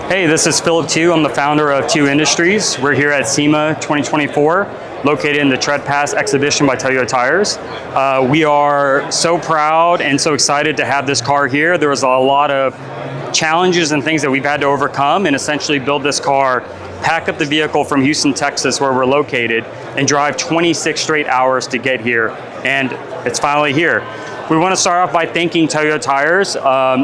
Hey, this is Philip Tu. I'm the founder of Tu Industries. We're here at SEMA 2024, located in the Tread Pass exhibition by Toyota Tires. We are so proud and so excited to have this car here. There was a lot of challenges and things that we've had to overcome and essentially build this car, pack up the vehicle from Houston, Texas, where we're located, and drive 26 straight hours to get here. And it's finally here. We want to start off by thanking Toyota Tires.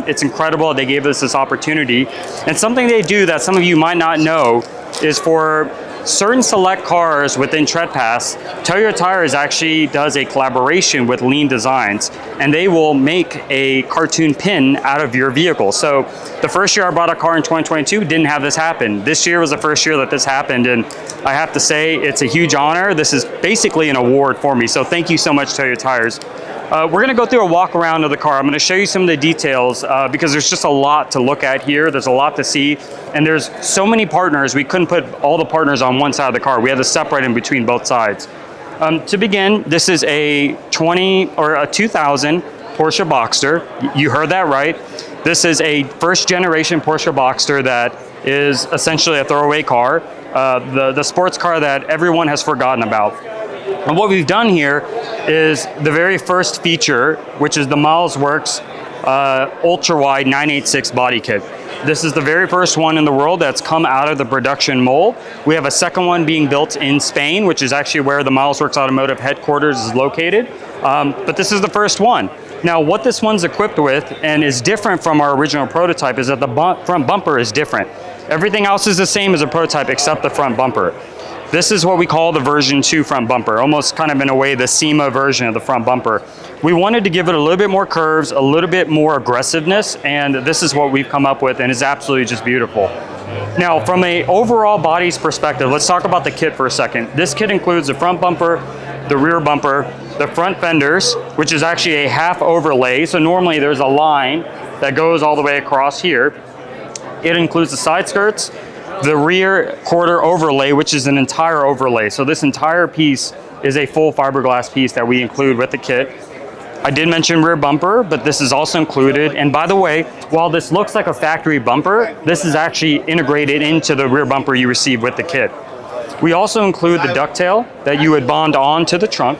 It's incredible they gave us this opportunity. And something they do that some of you might not know is for certain select cars within Tread Pass, Toyota Tires actually does a collaboration with Lean Designs, and they will make a cartoon pin out of your vehicle. So the first year I bought a car in 2022 didn't have this happen. This year was the first year that this happened, and I have to say it's a huge honor. This is basically an award for me, so thank you so much, Toyota Tires. We're going to go through a walk around of the car. I'm going to show you some of the details because there's just a lot to look at here. There's a lot to see, and there's so many partners. We couldn't put all the partners on one side of the car. We had to separate in between both sides. To begin, this is a 2000 Porsche Boxster. You heard that right. This is a first generation Porsche Boxster that is essentially a throwaway car, the sports car that everyone has forgotten about. And what we've done here is the very first feature, which is the MilesWorks ultra wide 986 body kit. This is the very first one in the world that's come out of the production mold. We have a second one being built in Spain, which is actually where the MilesWorks Automotive headquarters is located. But this is the first one. Now, what this one's equipped with and is different from our original prototype is that the front bumper is different. Everything else is the same as a prototype except the front bumper. This is what we call the version 2 front bumper, almost kind of in a way the SEMA version of the front bumper. We wanted to give it a little bit more curves, a little bit more aggressiveness, and this is what we've come up with, and it's absolutely just beautiful. Now, from an overall bodies perspective, let's talk about the kit for a second. This kit includes the front bumper, the rear bumper, the front fenders, which is actually a half overlay. So normally there's a line that goes all the way across here. It includes the side skirts, the rear quarter overlay, which is an entire overlay. So this entire piece is a full fiberglass piece that we include with the kit. I did mention rear bumper, but this is also included. And by the way, while this looks like a factory bumper, this is actually integrated into the rear bumper you receive with the kit. We also include the ducktail that you would bond on to the trunk.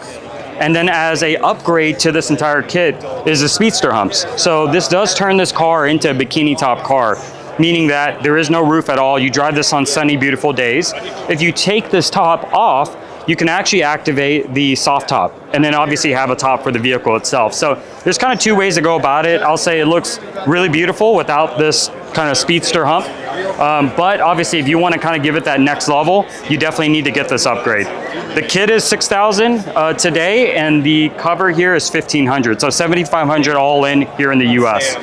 And then as a upgrade to this entire kit is the speedster humps. So this does turn this car into a bikini top car, meaning that there is no roof at all. You drive this on sunny, beautiful days. If you take this top off, you can actually activate the soft top and then obviously have a top for the vehicle itself. So there's kind of two ways to go about it. I'll say it looks really beautiful without this kind of speedster hump. But obviously if you want to kind of give it that next level, you definitely need to get this upgrade. The kit is $6,000 today, and the cover here is $1,500. So $7,500 all in here in the US.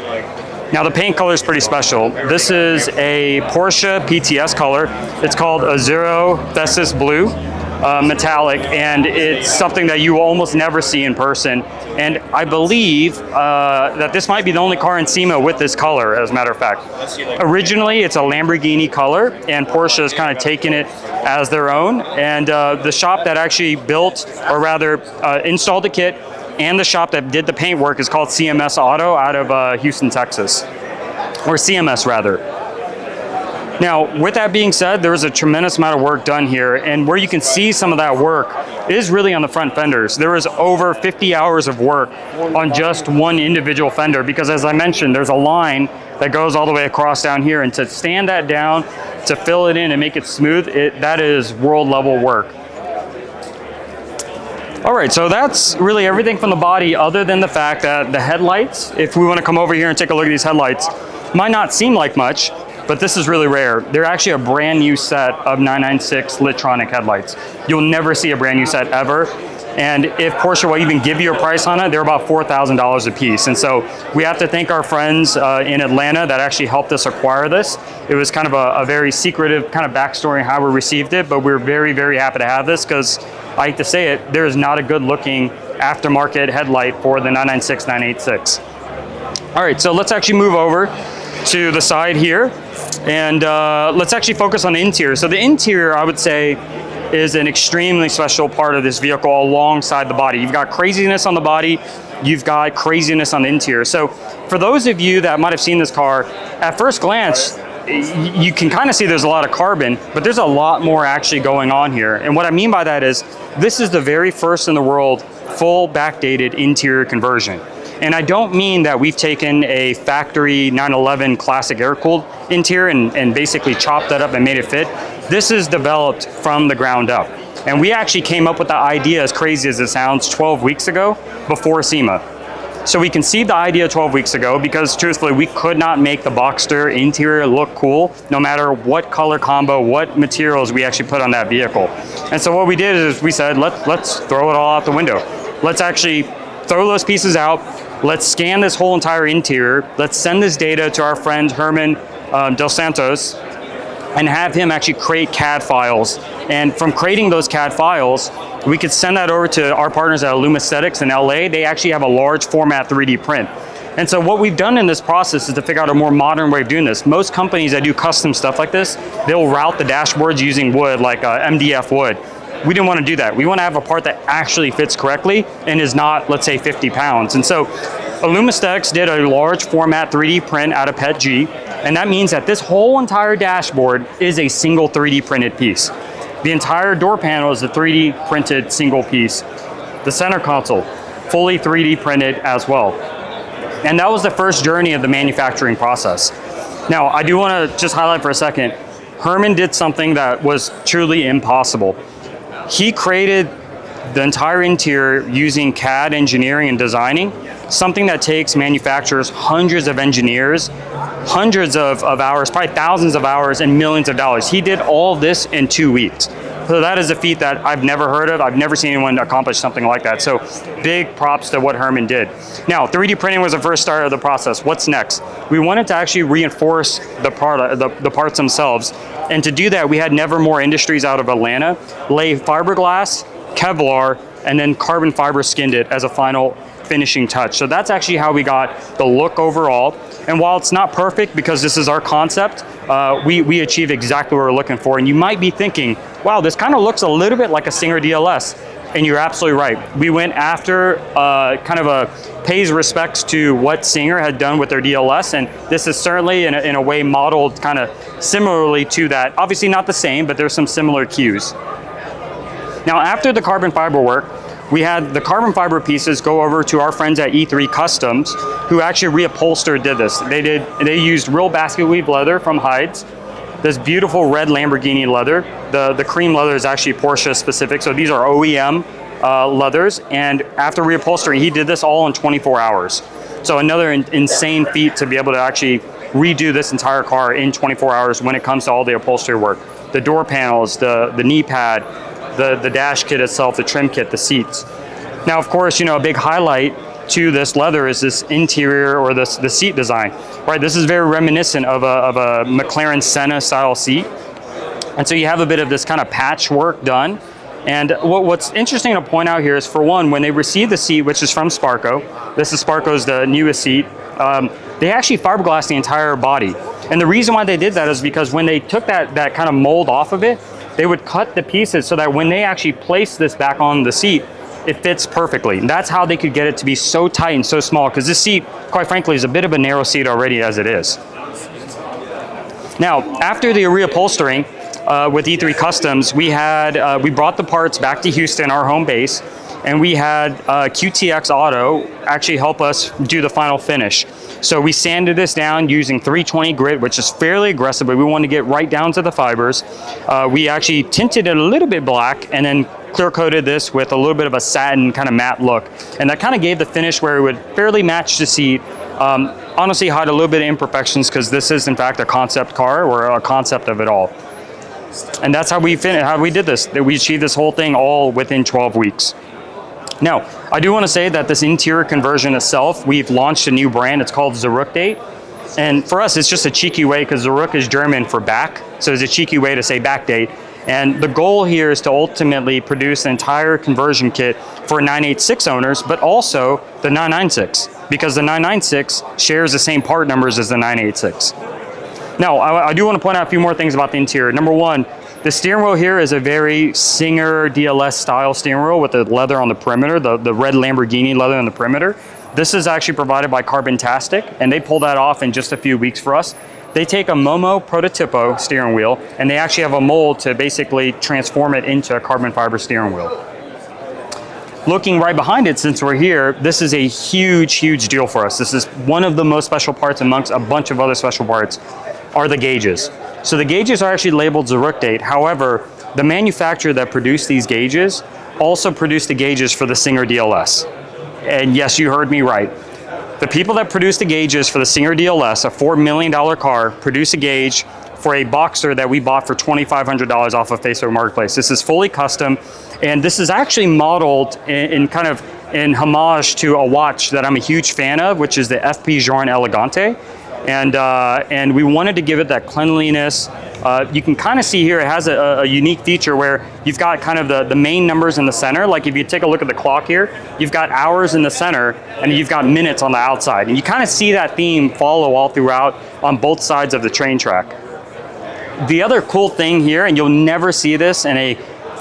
Now the paint color is pretty special. This is a Porsche PTS color. It's called Azuro Thesis Blue metallic, and it's something that you will almost never see in person. And I believe that this might be the only car in SEMA with this color, as a matter of fact. Originally, it's a Lamborghini color, and Porsche has kind of taken it as their own. And the shop that actually built, or rather installed the kit, and the shop that did the paint work is called CMS Auto out of Houston, Texas, or CMS rather. Now, with that being said, there was a tremendous amount of work done here, and where you can see some of that work is really on the front fenders. There was over 50 hours of work on just one individual fender because, as I mentioned, there's a line that goes all the way across down here, and to stand that down, to fill it in and make it smooth, that is world level work. All right, so that's really everything from the body other than the fact that the headlights, if we want to come over here and take a look at these headlights, might not seem like much, but this is really rare. They're actually a brand new set of 996 Litronic headlights. You'll never see a brand new set ever. And if Porsche will even give you a price on it, they're about $4,000 a piece. And so we have to thank our friends in Atlanta that actually helped us acquire this. It was kind of a very secretive kind of backstory how we received it, but we're very, very happy to have this because I hate to say it, there is not a good looking aftermarket headlight for the 996, 986. All right, so let's actually move over to the side here and let's actually focus on the interior. So the interior, I would say, is an extremely special part of this vehicle alongside the body. You've got craziness on the body, you've got craziness on the interior. So for those of you that might have seen this car, at first glance, you can kind of see there's a lot of carbon, but there's a lot more actually going on here. And what I mean by that is, this is the very first in the world full backdated interior conversion. And I don't mean that we've taken a factory 911 classic air-cooled interior and basically chopped that up and made it fit. This is developed from the ground up. And we actually came up with the idea, as crazy as it sounds, 12 weeks ago before SEMA. So we conceived the idea 12 weeks ago because truthfully, we could not make the Boxster interior look cool no matter what color combo, what materials we actually put on that vehicle. And so what we did is we said, let's throw it all out the window. Let's actually throw those pieces out. Let's scan this whole entire interior. Let's send this data to our friend Herman Dos Santos and have him actually create CAD files. And from creating those CAD files, we could send that over to our partners at Aesthetics in LA. They actually have a large format 3D print. And so what we've done in this process is to figure out a more modern way of doing this. Most companies that do custom stuff like this, they'll route the dashboards using wood, like MDF wood. We didn't want to do that. We want to have a part that actually fits correctly and is not, let's say, 50 pounds. And so Aesthetics did a large format 3D print out of PETG, and that means that this whole entire dashboard is a single 3D printed piece. The entire door panel is a 3D printed single piece. The center console, fully 3D printed as well. And that was the first journey of the manufacturing process. Now, I do want to just highlight for a second, Herman did something that was truly impossible. He created the entire interior using CAD engineering and designing, something that takes manufacturers hundreds of engineers, hundreds of hours, probably thousands of hours and millions of dollars. He did all this in 2 weeks. So that is a feat that I've never heard of. I've never seen anyone accomplish something like that. So big props to what Herman did. Now, 3D printing was the first start of the process. What's next? We wanted to actually reinforce the product, the parts themselves. And to do that, we had Nevermore Industries out of Atlanta lay fiberglass, Kevlar, and then carbon fiber skinned it as a final finishing touch. So that's actually how we got the look overall. And while it's not perfect because this is our concept, we achieved exactly what we're looking for. And you might be thinking, wow, this kind of looks a little bit like a Singer DLS. And you're absolutely right. We went after kind of a pays respects to what Singer had done with their DLS. And this is certainly in a way modeled kind of similarly to that. Obviously not the same, but there's some similar cues. Now, after the carbon fiber work, we had the carbon fiber pieces go over to our friends at E3 Customs, who actually reupholstered did this. They used real basket weave leather from Hides, this beautiful red Lamborghini leather. The cream leather is actually Porsche specific, so these are OEM leathers. And after reupholstering, he did this all in 24 hours. So another insane feat to be able to actually redo this entire car in 24 hours when it comes to all the upholstery work. The door panels, the knee pad, the dash kit itself, the trim kit, the seats. Now, of course, you know, a big highlight to this leather is this interior or the seat design, right? This is very reminiscent of a McLaren Senna style seat. And so you have a bit of this kind of patchwork done. And what's interesting to point out here is, for one, when they received the seat, which is from Sparco, this is Sparco's the newest seat, they actually fiberglassed the entire body. And the reason why they did that is because when they took that kind of mold off of it, they would cut the pieces so that when they actually place this back on the seat, it fits perfectly. And that's how they could get it to be so tight and so small, because this seat, quite frankly, is a bit of a narrow seat already as it is. Now, after the reupholstering with E3 Customs, we brought the parts back to Houston, our home base, and we had QTX Auto actually help us do the final finish. So we sanded this down using 320 grit, which is fairly aggressive, but we want to get right down to the fibers. We actually tinted it a little bit black and then clear coated this with a little bit of a satin kind of matte look. And that kind of gave the finish where it would fairly match the seat. Honestly, hide a little bit of imperfections because this is in fact a concept car or a concept of it all. And that's how we did this. That we achieved this whole thing all within 12 weeks. Now, I do want to say that this interior conversion itself, we've launched a new brand. It's called Zurückdate. And for us, it's just a cheeky way, because Zurück is German for back. So it's a cheeky way to say backdate. And the goal here is to ultimately produce an entire conversion kit for 986 owners, but also the 996, because the 996 shares the same part numbers as the 986. Now, I do want to point out a few more things about the interior. Number one, the steering wheel here is a very Singer DLS style steering wheel with the leather on the perimeter, the red Lamborghini leather on the perimeter. This is actually provided by Caerbont, and they pulled that off in just a few weeks for us. They take a Momo Prototipo steering wheel, and they actually have a mold to basically transform it into a carbon fiber steering wheel. Looking right behind it, since we're here, this is a huge, huge deal for us. This is one of the most special parts amongst a bunch of other special parts are the gauges. So the gauges are actually labeled Zurich date. However, the manufacturer that produced these gauges also produced the gauges for the Singer DLS. And yes, you heard me right. The people that produced the gauges for the Singer DLS, a $4 million car, produced a gauge for a Boxster that we bought for $2,500 off of Facebook Marketplace. This is fully custom, and this is actually modeled in kind of in homage to a watch that I'm a huge fan of, which is the FP Journe Elegante. And we wanted to give it that cleanliness. You can kind of see here, it has a unique feature where you've got kind of the main numbers in the center. Like if you take a look at the clock here, you've got hours in the center and you've got minutes on the outside. And you kind of see that theme follow all throughout on both sides of the train track. The other cool thing here, and you'll never see this in a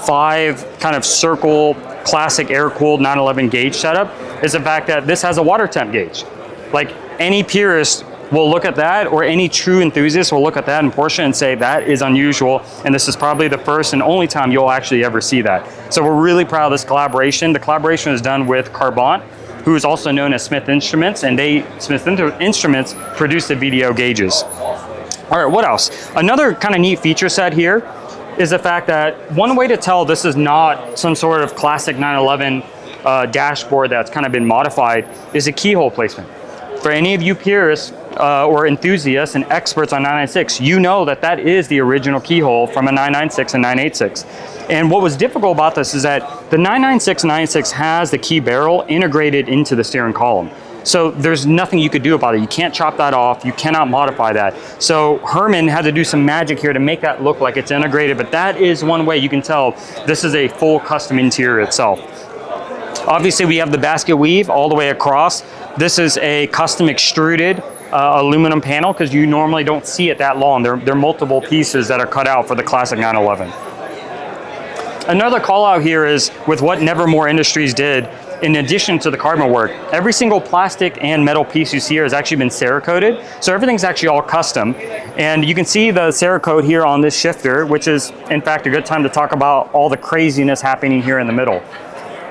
5 kind of circle classic air-cooled 911 gauge setup, is the fact that this has a water temp gauge. Like any purist will look at that, or any true enthusiast will look at that in Porsche and say that is unusual, and this is probably the first and only time you'll actually ever see that. So we're really proud of this collaboration. The collaboration is done with Caerbont, who is also known as Smith Instruments, and Smith Instruments produced the VDO gauges. All right, what else? Another kind of neat feature set here is the fact that one way to tell this is not some sort of classic 911 dashboard that's kind of been modified is a keyhole placement. For any of you purists or enthusiasts and experts on 996, you know that that is the original keyhole from a 996 and 986. And what was difficult about this is that the 996 and 996 has the key barrel integrated into the steering column. So there's nothing you could do about it. You can't chop that off. You cannot modify that. So Herman had to do some magic here to make that look like it's integrated, but that is one way you can tell this is a full custom interior itself. Obviously, we have the basket weave all the way across. This is a custom extruded aluminum panel because you normally don't see it that long. They're multiple pieces that are cut out for the classic 911. Another call out here is with what Nevermore Industries did. In addition to the carbon work, every single plastic and metal piece you see here has actually been Cerakoted. So everything's actually all custom. And you can see the Cerakote here on this shifter, which is in fact a good time to talk about all the craziness happening here in the middle.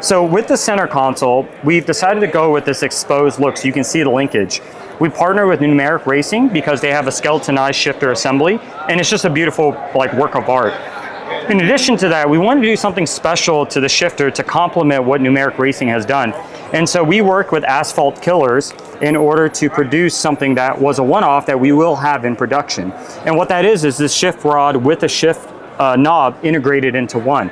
So with the center console, we've decided to go with this exposed look so you can see the linkage. We partner with Numeric Racing because they have a skeletonized shifter assembly, and it's just a beautiful like work of art. In addition to that, we wanted to do something special to the shifter to complement what Numeric Racing has done. And so we worked with Asphalt Killers in order to produce something that was a one-off that we will have in production. And what that is this shift rod with a shift knob integrated into one.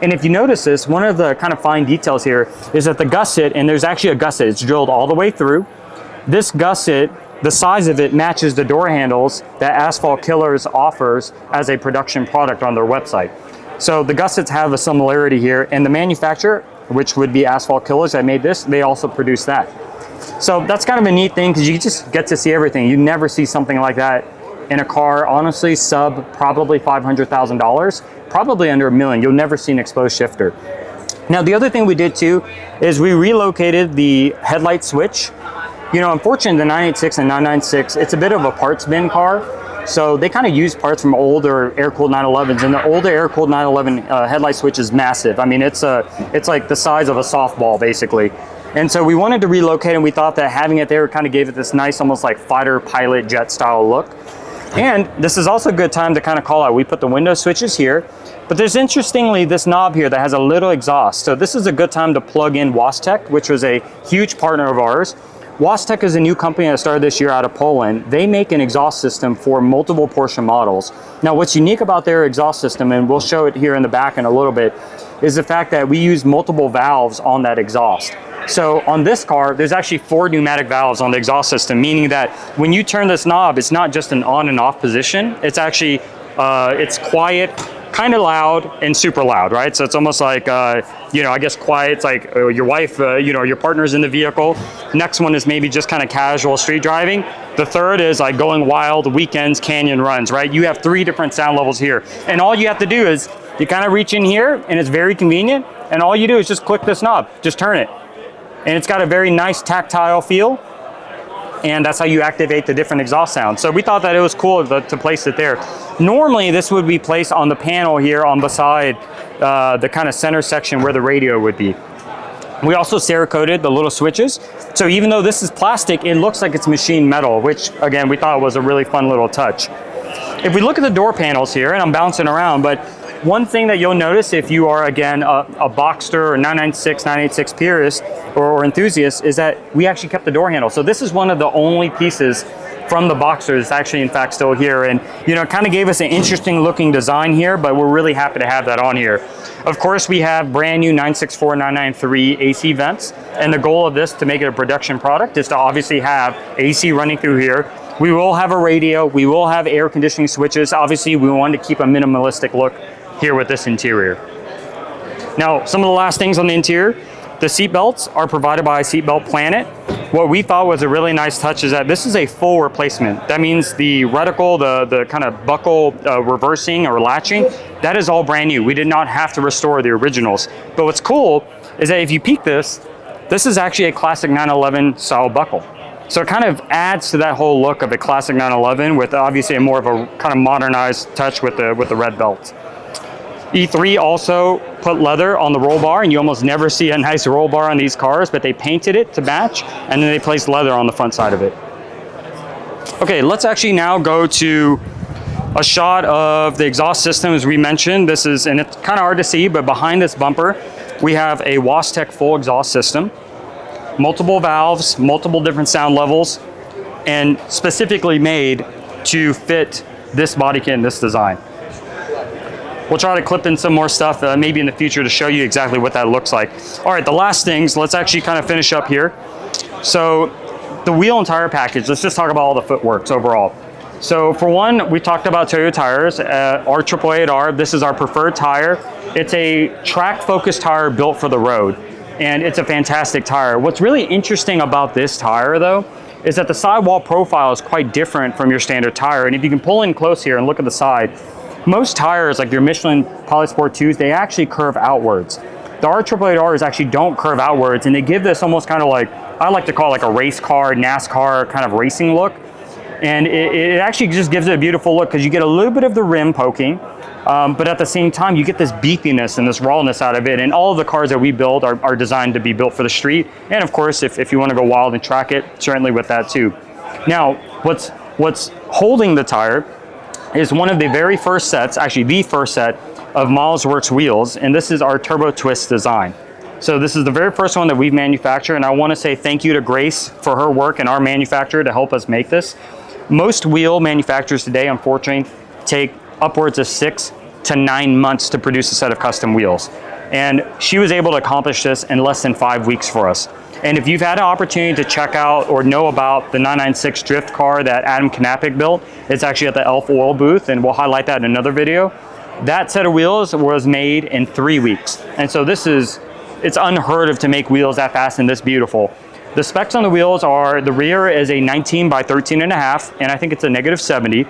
And if you notice this, one of the kind of fine details here is that the gusset, and there's actually a gusset, it's drilled all the way through. This gusset, the size of it matches the door handles that Asphalt Killers offers as a production product on their website. So the gussets have a similarity here, and the manufacturer, which would be Asphalt Killers that made this, they also produce that. So that's kind of a neat thing because you just get to see everything. You never see something like that in a car, honestly, sub probably $500,000, probably under $1 million. You'll never see an exposed shifter. Now, the other thing we did too is we relocated the headlight switch. You know, unfortunately, the 986 and 996, it's a bit of a parts bin car. So they kind of use parts from older air-cooled 911s, and the older air-cooled 911 headlight switch is massive. I mean, it's like the size of a softball, basically. And so we wanted to relocate, and we thought that having it there kind of gave it this nice, almost like fighter pilot jet style look. And this is also a good time to kind of call out. We put the window switches here, but there's interestingly this knob here that has a little exhaust. So this is a good time to plug in WILDEST, which was a huge partner of ours. WILDEST is a new company that started this year out of Poland. They make an exhaust system for multiple Porsche models. Now, what's unique about their exhaust system, and we'll show it here in the back in a little bit, is the fact that we use multiple valves on that exhaust. So on this car, there's actually 4 pneumatic valves on the exhaust system, meaning that when you turn this knob, it's not just an on and off position. It's actually, it's quiet, kind of loud, and super loud, right? So it's almost like, you know, I guess quiet, it's like your wife, you know, your partner's in the vehicle. Next one is maybe just kind of casual street driving. The third is like going wild, weekends, canyon runs, right? You have 3 different sound levels here. And all you have to do is you kind of reach in here, and it's very convenient. And all you do is just click this knob, just turn it. And it's got a very nice tactile feel. and that's how you activate the different exhaust sounds. So we thought that it was cool to place it there. Normally, this would be placed on the panel here on beside the kind of center section where the radio would be. We also Cerakoted the little switches. So even though this is plastic, it looks like it's machined metal, which again, we thought was a really fun little touch. If we look at the door panels here, and I'm bouncing around, but one thing that you'll notice if you are, again, a Boxster or 996, 986 purist or enthusiast, is that we actually kept the door handle. So this is one of the only pieces from the Boxster that's actually, in fact, still here. And, you know, it kind of gave us an interesting looking design here, but we're really happy to have that on here. Of course, we have brand new 964, 993 AC vents. And the goal of this, to make it a production product, is to obviously have AC running through here. We will have a radio. We will have air conditioning switches. Obviously, we wanted to keep a minimalistic look here with this interior. Now, some of the last things on the interior, the seat belts are provided by Seatbelt Planet. What we thought was a really nice touch is that this is a full replacement. That means the reticle, the kind of buckle reversing or latching, that is all brand new. We did not have to restore the originals. But what's cool is that if you peek this is actually a classic 911 style buckle. So it kind of adds to that whole look of a classic 911 with obviously a more of a kind of modernized touch with the red belt. E3 also put leather on the roll bar, and you almost never see a nice roll bar on these cars, but they painted it to match, and then they placed leather on the front side of it. Okay, let's actually now go to a shot of the exhaust system. As we mentioned, this is, and it's kind of hard to see, but behind this bumper, we have a WASTEC full exhaust system, multiple valves, multiple different sound levels, and specifically made to fit this body kit and this design. We'll try to clip in some more stuff maybe in the future to show you exactly what that looks like. All right, the last things, let's actually kind of finish up here. So the wheel and tire package, let's just talk about all the footworks overall. So for one, we talked about Toyota tires, R888R, this is our preferred tire. It's a track-focused tire built for the road, and it's a fantastic tire. What's really interesting about this tire though, is that the sidewall profile is quite different from your standard tire. And if you can pull in close here and look at the side, most tires, like your Michelin Polysport 2s, they actually curve outwards. The R888Rs actually don't curve outwards, and they give this almost kind of like, I like to call it like a race car, NASCAR kind of racing look. And it actually just gives it a beautiful look because you get a little bit of the rim poking, but at the same time, you get this beefiness and this rawness out of it. And all of the cars that we build are designed to be built for the street. And of course, if you want to go wild and track it, certainly with that too. Now, what's holding the tire is one of the very first sets, actually the first set of MilesWorks wheels, and this is our Turbo Twist design. So this is the very first one that we've manufactured, and I want to say thank you to Grace for her work and our manufacturer to help us make this. Most wheel manufacturers today, unfortunately, take upwards of 6 to 9 months to produce a set of custom wheels. And she was able to accomplish this in less than 5 weeks for us. And if you've had an opportunity to check out or know about the 996 drift car that Adam Knapik built, it's actually at the Elf Oil booth, and we'll highlight that in another video. That set of wheels was made in 3 weeks. And so it's unheard of to make wheels that fast and this beautiful. The specs on the wheels are, the rear is a 19 by 13 and a half, and I think it's a -70.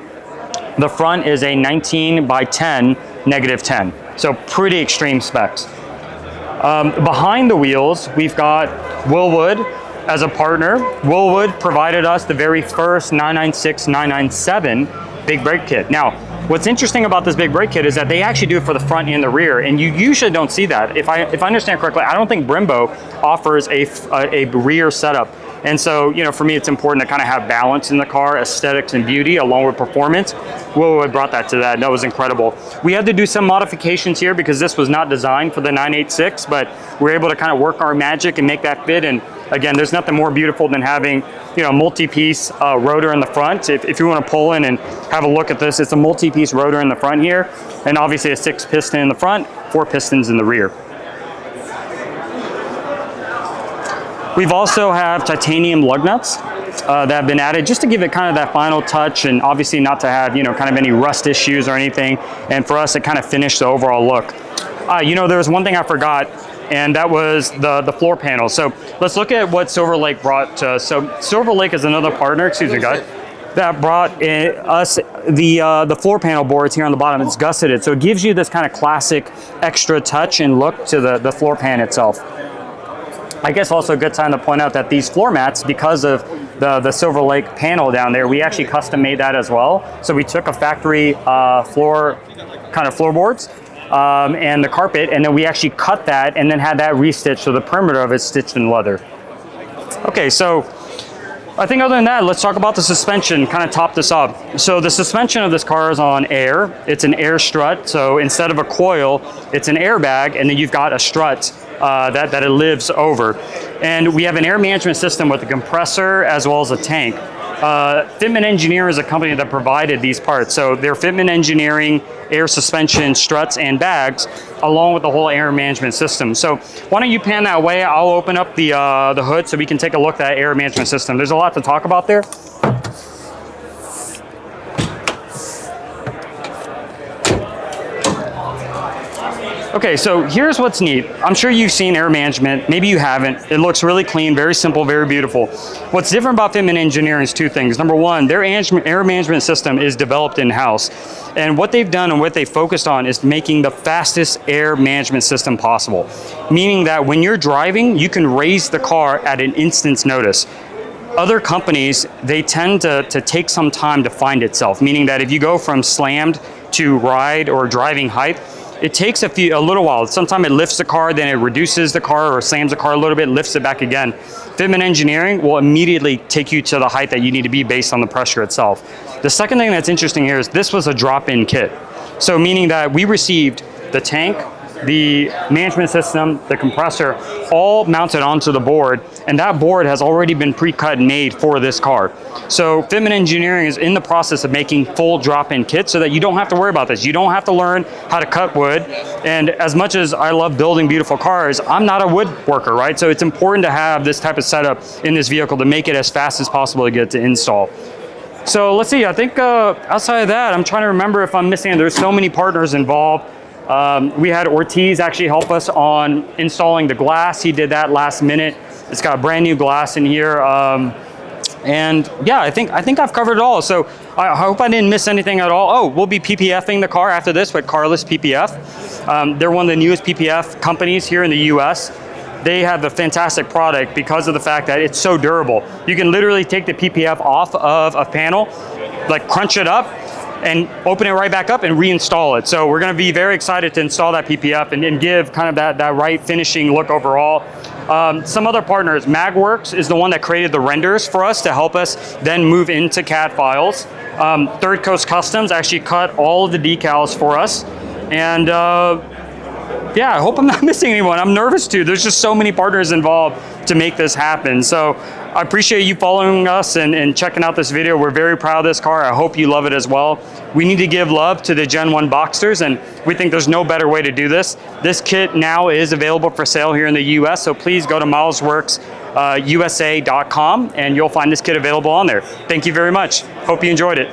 The front is a 19 by 10, -10. So pretty extreme specs. Behind the wheels, we've got Willwood as a partner. Willwood provided us the very first 996, 997 big brake kit. Now, what's interesting about this big brake kit is that they actually do it for the front and the rear, and you usually don't see that. If I understand correctly, I don't think Brembo offers a rear setup. And so, you know, for me, it's important to kind of have balance in the car, aesthetics and beauty, along with performance. Willwood brought that to that, and that was incredible. We had to do some modifications here because this was not designed for the 986, but we're able to kind of work our magic and make that fit. And again, there's nothing more beautiful than having, you know, multi-piece rotor in the front. If you want to pull in and have a look at this, it's a multi-piece rotor in the front here, and obviously a 6 piston in the front, 4 pistons in the rear. We've also have titanium lug nuts that have been added just to give it kind of that final touch, and obviously not to have, you know, kind of any rust issues or anything. And for us, it kind of finished the overall look. You know, there was one thing I forgot, and that was the floor panel. So let's look at what Silver Lake brought. So Silver Lake is another partner, excuse me guys, that brought us the floor panel boards here on the bottom. It's gusseted, so it gives you this kind of classic extra touch and look to the floor pan itself. I guess also a good time to point out that these floor mats, because of the Silver Lake panel down there, we actually custom made that as well. So we took a factory floorboards and the carpet, and then we actually cut that and then had that restitched, so the perimeter of it stitched in leather. Okay, so I think other than that, let's talk about the suspension, kind of top this up. So the suspension of this car is on air. It's an air strut, so instead of a coil, it's an airbag, and then you've got a strut that it lives over. And we have an air management system with a compressor as well as a tank. Fitment Engineering is a company that provided these parts. So they're Fitment Engineering, air suspension, struts, and bags, along with the whole air management system. So why don't you pan that way? I'll open up the hood so we can take a look at that air management system. There's a lot to talk about there. Okay, so here's what's neat. I'm sure you've seen air management. Maybe you haven't. It looks really clean, very simple, very beautiful. What's different about Fitment Engineering is two things. Number one, their air management system is developed in-house. And what they've done and what they focused on is making the fastest air management system possible. Meaning that when you're driving, you can raise the car at an instant's notice. Other companies, they tend to take some time to find itself. Meaning that if you go from slammed to ride or driving height, it takes a little while. Sometimes it lifts the car, then it reduces the car or slams the car a little bit, lifts it back again. Fitment Engineering will immediately take you to the height that you need to be based on the pressure itself. The second thing that's interesting here is this was a drop-in kit. So meaning that we received the tank, the management system, the compressor, all mounted onto the board, and that board has already been pre-cut and made for this car. So Fitment Engineering is in the process of making full drop-in kits so that you don't have to worry about this. You don't have to learn how to cut wood. And as much as I love building beautiful cars, I'm not a woodworker, right? So it's important to have this type of setup in this vehicle to make it as fast as possible to get to install. So let's see, I think outside of that, I'm trying to remember if I'm missing, there's so many partners involved. We had Ortiz actually help us on installing the glass. He did that last minute. It's got brand new glass in here. And yeah, I think I've covered it all. So I hope I didn't miss anything at all. Oh, we'll be PPFing the car after this with Carless PPF. They're one of the newest PPF companies here in the US. They have a fantastic product because of the fact that it's so durable. You can literally take the PPF off of a panel, like crunch it up, and open it right back up and reinstall it. So we're gonna be very excited to install that PPF and give kind of that right finishing look overall. Some other partners, MagWorks is the one that created the renders for us to help us then move into CAD files. Third Coast Customs actually cut all of the decals for us. And yeah, I hope I'm not missing anyone. I'm nervous too. There's just so many partners involved to make this happen. So I appreciate you following us and checking out this video. We're very proud of this car. I hope you love it as well. We need to give love to the Gen 1 Boxsters, and we think there's no better way to do this. This kit now is available for sale here in the US, so please go to milesworksusa.com and you'll find this kit available on there. Thank you very much. Hope you enjoyed it.